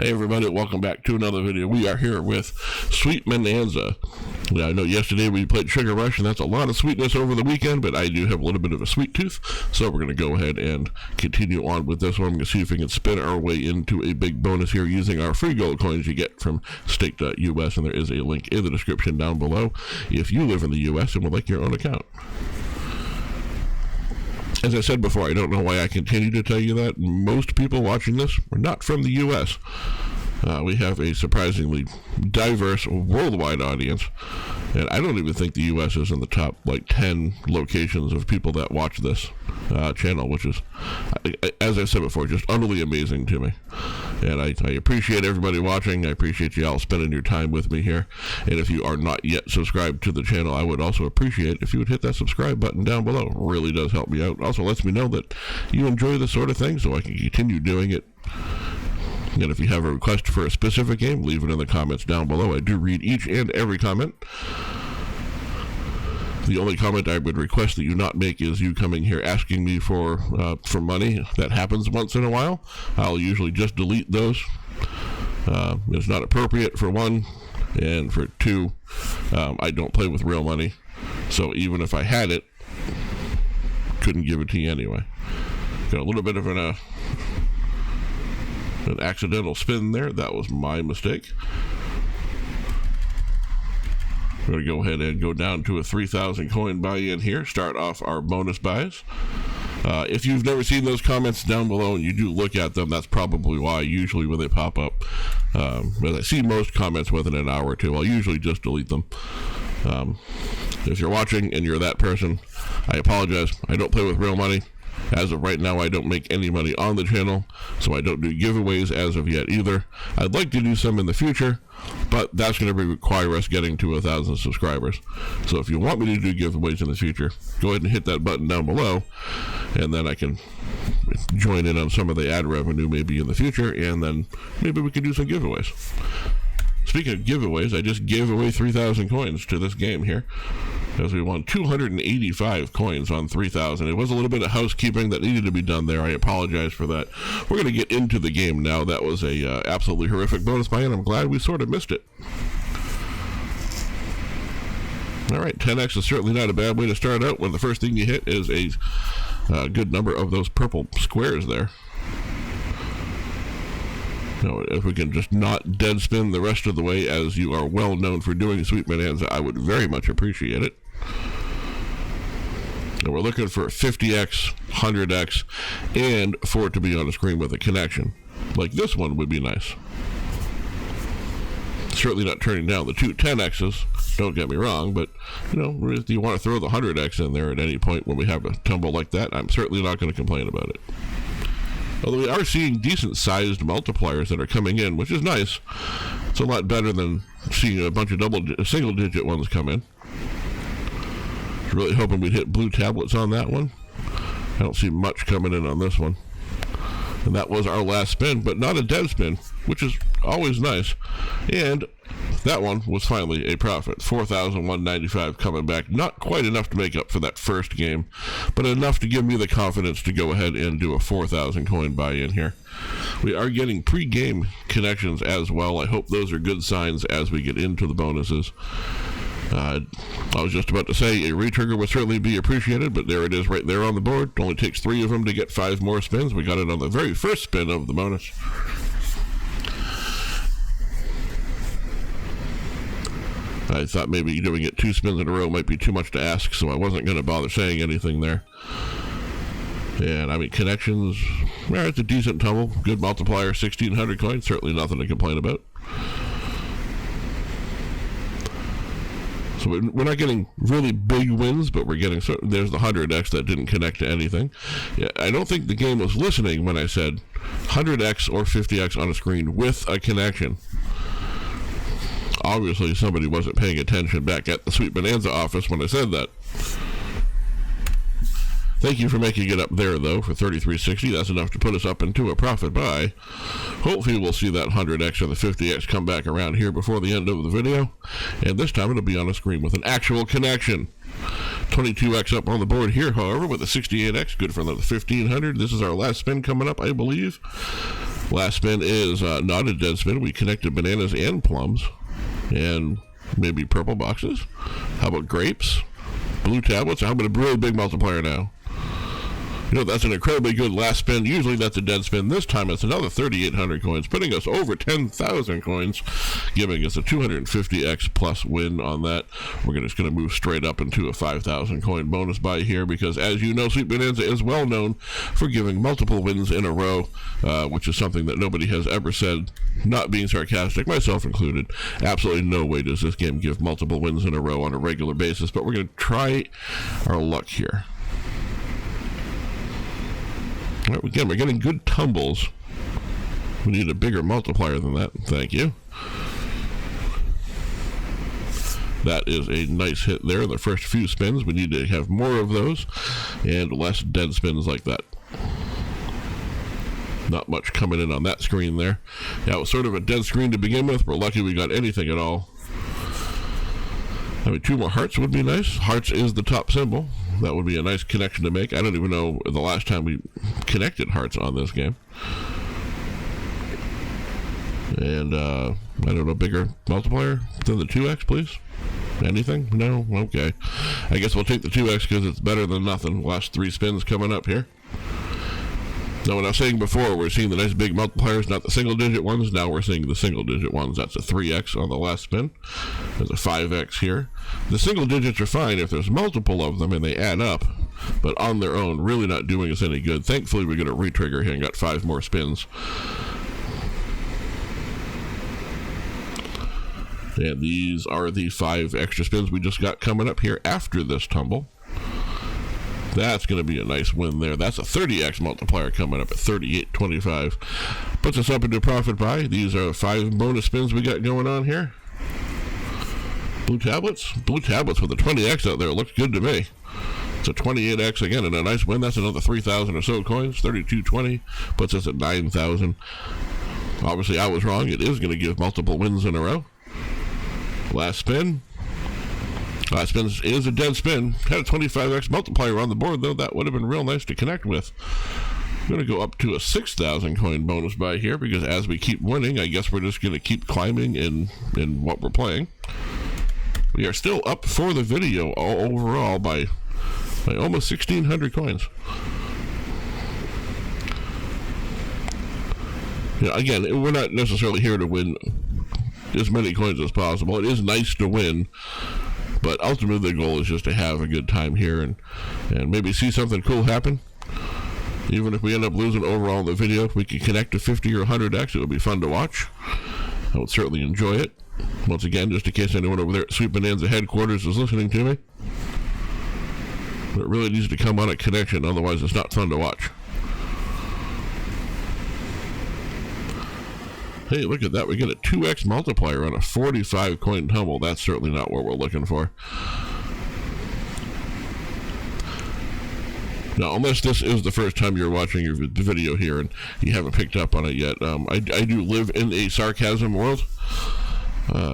Hey everybody, welcome back to another video. We are here with Sweet Bonanza. Now, I know yesterday we played Sugar Rush, and that's a lot of sweetness over the weekend, but I do have a little bit of a sweet tooth, so we're going to go ahead and continue on with this one. I'm going to see if we can spin our way into a big bonus here using our free gold coins you get from stake.us, and there is a link in the description down below if you live in the US and would like your own account. As I said before, I don't know why I continue to tell you that. Most people watching this are not from the U.S. We have a surprisingly diverse worldwide audience, and I don't even think the U.S. is in the top 10 locations of people that watch this channel, which is, as I said before, just utterly amazing to me. And I appreciate everybody watching. I appreciate you all spending your time with me here. And if you are not yet subscribed to the channel, I would also appreciate if you would hit that subscribe button down below. It really does help me out. Also lets me know that you enjoy this sort of thing so I can continue doing it. And if you have a request for a specific game, leave it in the comments down below. I do read each and every comment. The only comment I would request that you not make is you coming here asking me for money. That happens once in a while. I'll usually just delete those. It's not appropriate, for one, and for two, I don't play with real money. So even if I had it, couldn't give it to you anyway. Got a little bit of an accidental spin there. That was my mistake. We're going to go ahead and go down to a 3,000 coin buy-in here. Start off our bonus buys. If you've never seen those comments down below and you do look at them, that's probably why. Usually when they pop up, as I see most comments within an hour or two, I'll usually just delete them. If you're watching and you're that person, I apologize. I don't play with real money. As of right now, I don't make any money on the channel, so I don't do giveaways as of yet either. I'd like to do some in the future, but that's going to require us getting to 1,000 subscribers. So if you want me to do giveaways in the future, go ahead and hit that button down below, and then I can join in on some of the ad revenue maybe in the future, and then maybe we can do some giveaways. Speaking of giveaways, I just gave away 3,000 coins to this game here, as we won 285 coins on 3,000. It was a little bit of housekeeping that needed to be done there. I apologize for that. We're going to get into the game now. That was a absolutely horrific bonus buy-in. I'm glad we sort of missed it. All right, 10x is certainly not a bad way to start out when the first thing you hit is a good number of those purple squares there. Now, if we can just not dead spin the rest of the way, as you are well known for doing, Sweet Bonanza, I would very much appreciate it. And we're looking for 50x, 100x, and for it to be on a screen with a connection. Like this one would be nice. Certainly not turning down the two 10x's, don't get me wrong, but, if you want to throw the 100x in there at any point when we have a tumble like that, I'm certainly not going to complain about it. Although we are seeing decent-sized multipliers that are coming in, which is nice. It's a lot better than seeing a bunch of single-digit ones come in. Really hoping we'd hit blue tablets on that one. I don't see much coming in on this one. And that was our last spin, but not a dead spin, which is always nice. And that one was finally a profit. 4,195 coming back. Not quite enough to make up for that first game, but enough to give me the confidence to go ahead and do a 4,000 coin buy-in here. We are getting pre-game connections as well. I hope those are good signs as we get into the bonuses. I was just about to say a retrigger would certainly be appreciated, but there it is right there on the board. It only takes 3 of them to get 5 more spins. We got it on the very first spin of the bonus. I thought maybe doing it 2 spins in a row might be too much to ask, so I wasn't going to bother saying anything there. And, connections, it's a decent tumble. Good multiplier, 1,600 coins. Certainly nothing to complain about. So we're not getting really big wins, but we're getting, there's the 100x that didn't connect to anything. Yeah, I don't think the game was listening when I said 100x or 50x on a screen with a connection. Obviously, somebody wasn't paying attention back at the Sweet Bonanza office when I said that. Thank you for making it up there, though, for 33.60. That's enough to put us up into a profit buy. Hopefully we'll see that 100x or the 50x come back around here before the end of the video. And this time it'll be on a screen with an actual connection. 22x up on the board here, however, with a 68x. Good for another 1,500. This is our last spin coming up, I believe. Last spin is not a dead spin. We connected bananas and plums, and maybe purple boxes. How about grapes? Blue tablets? How about a really big multiplier now? You know, that's an incredibly good last spin. Usually that's a dead spin. This time it's another 3,800 coins, putting us over 10,000 coins, giving us a 250x plus win on that. We're just going to move straight up into a 5,000 coin bonus buy here because, as you know, Sweet Bonanza is well known for giving multiple wins in a row, which is something that nobody has ever said, not being sarcastic, myself included. Absolutely no way does this game give multiple wins in a row on a regular basis, but we're going to try our luck here. All right, again, we're getting good tumbles. We need a bigger multiplier than that. Thank you. That is a nice hit there. The first few spins, we need to have more of those and less dead spins like that. Not much coming in on that screen there. Yeah, it was sort of a dead screen to begin with. We're lucky we got anything at all. I mean, 2 more hearts would be nice. Hearts is the top symbol. That would be a nice connection to make. I don't even know the last time we connected hearts on this game. And, I don't know, bigger multiplier than the 2x, please? Anything? No? Okay. I guess we'll take the 2x because it's better than nothing. Last 3 spins coming up here. Now, what I was saying before, we're seeing the nice big multipliers, not the single-digit ones. Now we're seeing the single-digit ones. That's a 3x on the last spin. There's a 5x here. The single digits are fine if there's multiple of them and they add up, but on their own, really not doing us any good. Thankfully, we got a retrigger here and got 5 more spins. And these are the 5 extra spins we just got coming up here after this tumble. That's going to be a nice win there. That's a 30x multiplier coming up at 38.25. Puts us up into a profit buy. These are 5 bonus spins we got going on here. Blue tablets? Blue tablets with a 20x out there. Looks good to me. It's a 28x again and a nice win. That's another 3,000 or so coins. 32.20 puts us at 9,000. Obviously, I was wrong. It is going to give multiple wins in a row. Last spin. Last spin is a dead spin. Had a 25x multiplier on the board, though. That would have been real nice to connect with. I'm going to go up to a 6,000 coin bonus buy here because as we keep winning, I guess we're just going to keep climbing in what we're playing. We are still up for the video overall by almost 1,600 coins. Yeah, again, we're not necessarily here to win as many coins as possible. It is nice to win, but ultimately the goal is just to have a good time here and maybe see something cool happen. Even if we end up losing overall in the video, if we could connect to 50 or 100x, it would be fun to watch. I would certainly enjoy it. Once again, just in case anyone over there at Sweet Bonanza headquarters is listening to me. But it really needs to come on a connection, otherwise it's not fun to watch. Hey, look at that. We get a 2x multiplier on a 45 coin tumble. That's certainly not what we're looking for. Now, unless this is the first time you're watching your video here and you haven't picked up on it yet, I do live in a sarcasm world.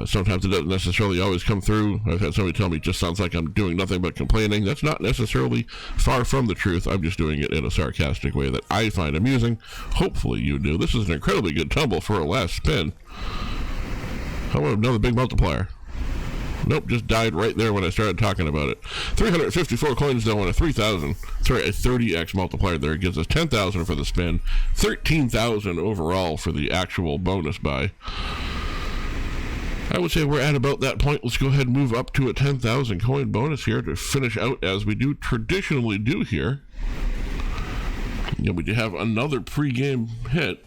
Sometimes it doesn't necessarily always come through. I've had somebody tell me it just sounds like I'm doing nothing but complaining. That's not necessarily far from the truth. I'm just doing it in a sarcastic way that I find amusing. Hopefully you do. This is an incredibly good tumble for a last spin. How about another big multiplier? Nope, just died right there when I started talking about it. 354 coins though on a 30x multiplier there. It gives us 10,000 for the spin, 13,000 overall for the actual bonus buy. I would say we're at about that point. Let's go ahead and move up to a 10,000 coin bonus here to finish out as we do traditionally do here. Yeah, we do have another pregame hit.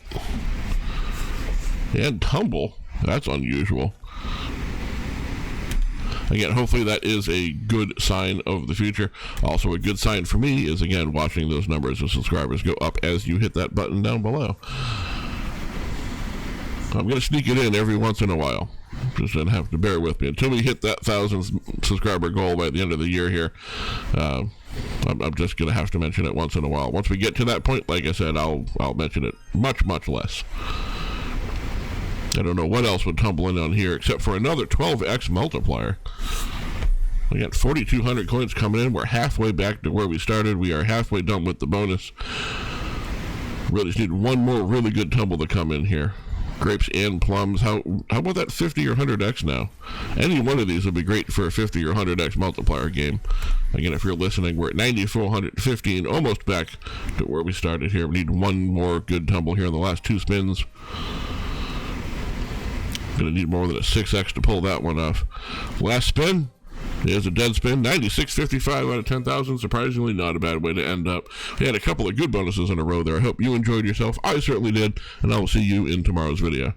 And tumble. That's unusual. Again, hopefully that is a good sign of the future. Also, a good sign for me is, again, watching those numbers of subscribers go up as you hit that button down below. I'm going to sneak it in every once in a while. Just don't have to bear with me until we hit that 1,000 subscriber goal by the end of the year here. I'm just going to have to mention it once in a while. Once we get to that point, like I said, I'll mention it much less. I don't know what else would tumble in on here except for another 12x multiplier. We got 4,200 coins coming in. We're halfway back to where we started. We are halfway done with the bonus. Really just need one more really good tumble to come in here. Grapes and plums. How about that 50 or 100x now? Any one of these would be great for a 50 or 100x multiplier game. Again, if you're listening, we're at 9,415, almost back to where we started here. We need one more good tumble here in the last 2 spins. Gonna need more than a 6x to pull that one off. Last spin. There's a dead spin, 96.55 out of 10,000. Surprisingly, not a bad way to end up. We had a couple of good bonuses in a row there. I hope you enjoyed yourself. I certainly did, and I will see you in tomorrow's video.